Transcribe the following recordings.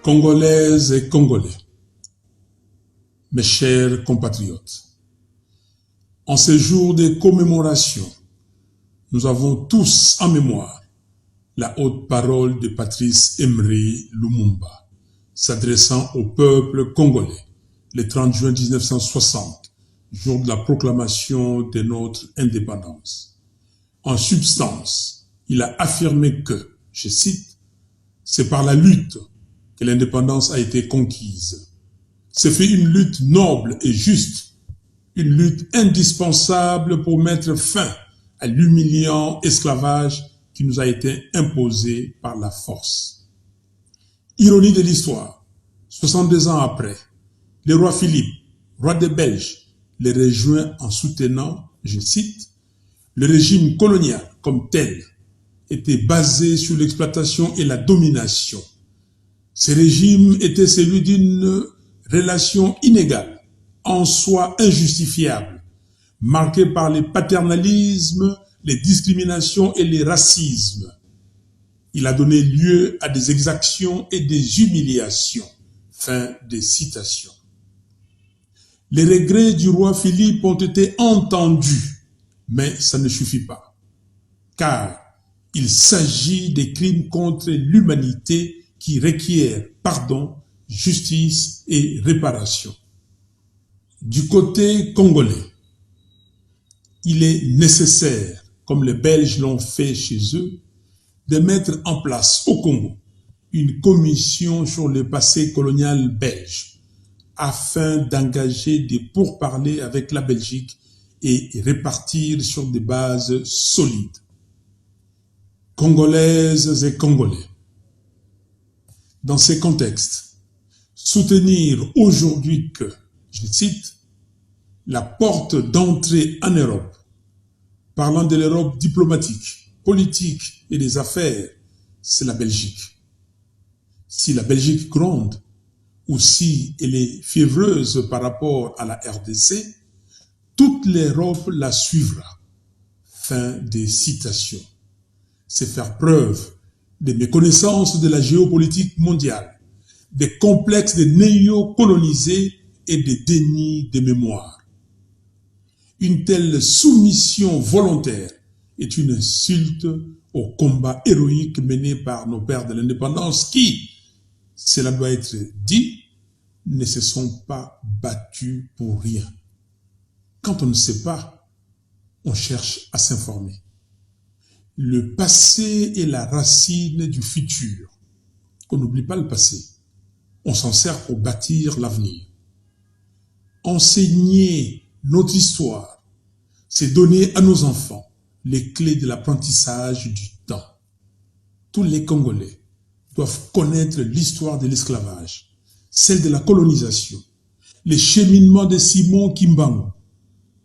Congolaises et Congolais, mes chers compatriotes, en ces jours de commémoration, nous avons tous en mémoire la haute parole de Patrice Emery Lumumba, s'adressant au peuple congolais le 30 juin 1960, jour de la proclamation de notre indépendance. En substance, il a affirmé que, je cite, « c'est par la lutte que l'indépendance a été conquise. Ce fut une lutte noble et juste, une lutte indispensable pour mettre fin à l'humiliant esclavage qui nous a été imposé par la force. » Ironie de l'histoire, 62 ans après, le roi Philippe, roi des Belges, les rejoint en soutenant, je cite, « le régime colonial comme tel était basé sur l'exploitation et la domination. Ce régime était celui d'une relation inégale, en soi injustifiable, marquée par les paternalismes, les discriminations et les racismes. Il a donné lieu à des exactions et des humiliations. » Fin de citation. Les regrets du roi Philippe ont été entendus, mais ça ne suffit pas, car il s'agit des crimes contre l'humanité qui requièrent pardon, justice et réparation. Du côté congolais, il est nécessaire, comme les Belges l'ont fait chez eux, de mettre en place au Congo une commission sur le passé colonial belge afin d'engager des pourparlers avec la Belgique et répartir sur des bases solides. Congolaises et Congolais, dans ces contextes, soutenir aujourd'hui que, je cite, la porte d'entrée en Europe, parlant de l'Europe diplomatique, politique et des affaires, c'est la Belgique. Si la Belgique gronde, ou si elle est fiévreuse par rapport à la RDC, toute l'Europe la suivra. Fin des citations. C'est faire preuve de méconnaissance de la géopolitique mondiale, des complexes de néo-colonisés et des dénis de mémoire. Une telle soumission volontaire est une insulte au combat héroïque mené par nos pères de l'indépendance qui, cela doit être dit, ne se sont pas battus pour rien. Quand on ne sait pas, on cherche à s'informer. Le passé est la racine du futur. On n'oublie pas le passé. On s'en sert pour bâtir l'avenir. Enseigner notre histoire, c'est donner à nos enfants les clés de l'apprentissage du temps. Tous les Congolais doivent connaître l'histoire de l'esclavage, celle de la colonisation, les cheminements de Simon Kimbangu,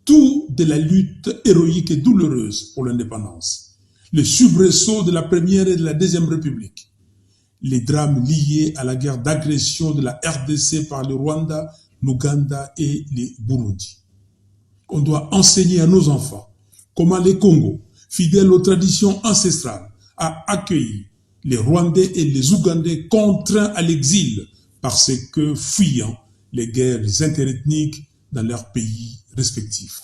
tout de la lutte héroïque et douloureuse pour l'indépendance, les soubresauts de la Première et de la Deuxième République, les drames liés à la guerre d'agression de la RDC par le Rwanda, l'Ouganda et les Burundi. On doit enseigner à nos enfants comment les Congos, fidèles aux traditions ancestrales, a accueilli les Rwandais et les Ougandais contraints à l'exil parce que fuyant les guerres interethniques dans leurs pays respectifs.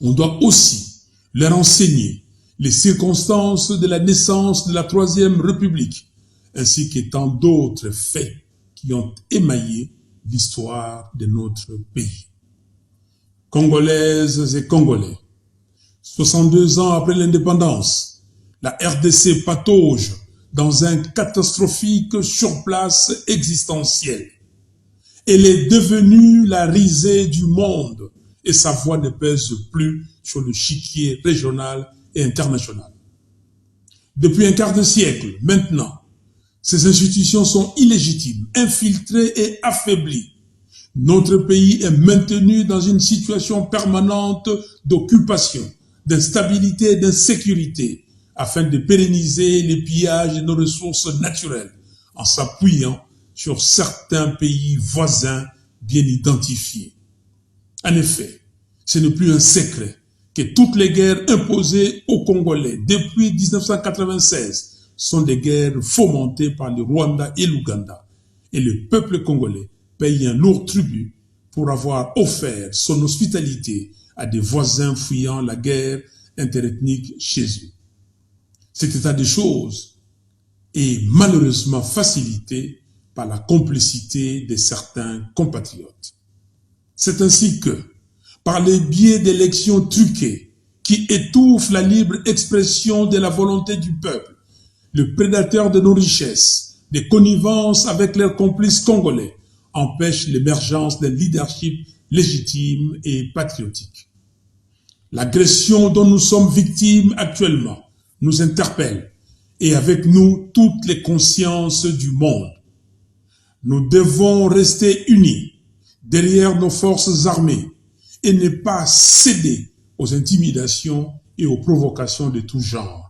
On doit aussi leur enseigner les circonstances de la naissance de la Troisième République, ainsi que tant d'autres faits qui ont émaillé l'histoire de notre pays. Congolaises et Congolais, 62 ans après l'indépendance, la RDC patauge dans un catastrophique surplace existentiel. Elle est devenue la risée du monde et sa voix ne pèse plus sur le chiquier régional et international. Depuis un quart de siècle, maintenant, ces institutions sont illégitimes, infiltrées et affaiblies. Notre pays est maintenu dans une situation permanente d'occupation, d'instabilité et d'insécurité, afin de pérenniser les pillages de nos ressources naturelles, en s'appuyant sur certains pays voisins bien identifiés. En effet, ce n'est plus un secret que toutes les guerres imposées aux Congolais depuis 1996 sont des guerres fomentées par le Rwanda et l'Ouganda. Et le peuple congolais paye un lourd tribut pour avoir offert son hospitalité à des voisins fuyant la guerre interethnique chez eux. Cet état de choses est malheureusement facilité par la complicité de certains compatriotes. C'est ainsi que, par les biais d'élections truquées qui étouffent la libre expression de la volonté du peuple, le prédateur de nos richesses, des connivences avec leurs complices congolais, empêche l'émergence d'un leadership légitime et patriotique. L'agression dont nous sommes victimes actuellement nous interpelle et avec nous toutes les consciences du monde. Nous devons rester unis derrière nos forces armées et ne pas céder aux intimidations et aux provocations de tout genre.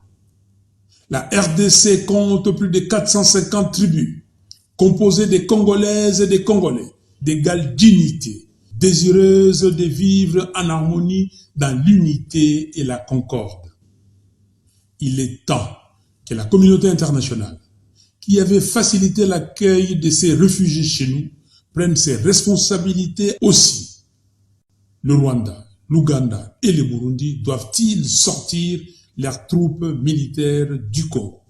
La RDC compte plus de 450 tribus, composées des Congolaises et des Congolais, d'égale dignité, désireuses de vivre en harmonie dans l'unité et la concorde. Il est temps que la communauté internationale, qui avait facilité l'accueil de ces réfugiés chez nous, prenne ses responsabilités aussi. Le Rwanda, l'Ouganda et le Burundi doivent-ils sortir leurs troupes militaires du Congo?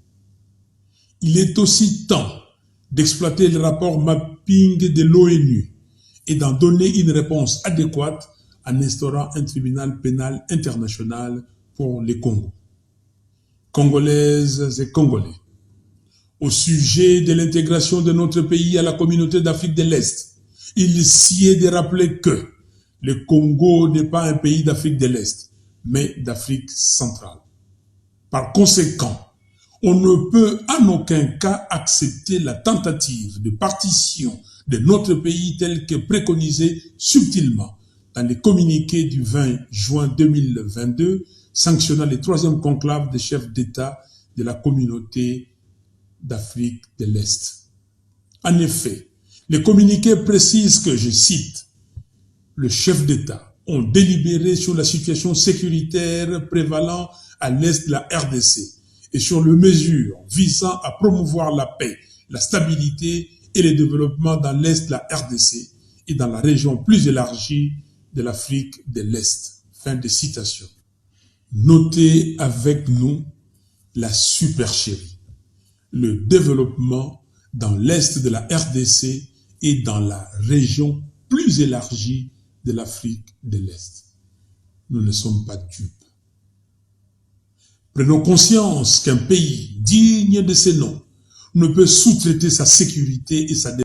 Il est aussi temps d'exploiter le rapport mapping de l'ONU et d'en donner une réponse adéquate en instaurant un tribunal pénal international pour les Congos. Congolaises et Congolais, au sujet de l'intégration de notre pays à la communauté d'Afrique de l'Est, il s'y est de rappeler que le Congo n'est pas un pays d'Afrique de l'Est, mais d'Afrique centrale. Par conséquent, on ne peut en aucun cas accepter la tentative de partition de notre pays telle que préconisée subtilement dans les communiqués du 20 juin 2022 sanctionnant le 3e conclave des chefs d'État de la communauté d'Afrique de l'Est. En effet, les communiqués précisent que, je cite, « Le chef d'État ont délibéré sur la situation sécuritaire prévalant à l'est de la RDC et sur les mesures visant à promouvoir la paix, la stabilité et le développement dans l'est de la RDC et dans la région plus élargie de l'Afrique de l'Est. » Fin de citation. Notez avec nous la supercherie, le développement dans l'est de la RDC et dans la région plus élargie de l'Afrique de l'Est. Nous ne sommes pas dupes. Prenons conscience qu'un pays digne de ce nom ne peut sous-traiter sa sécurité et sa défense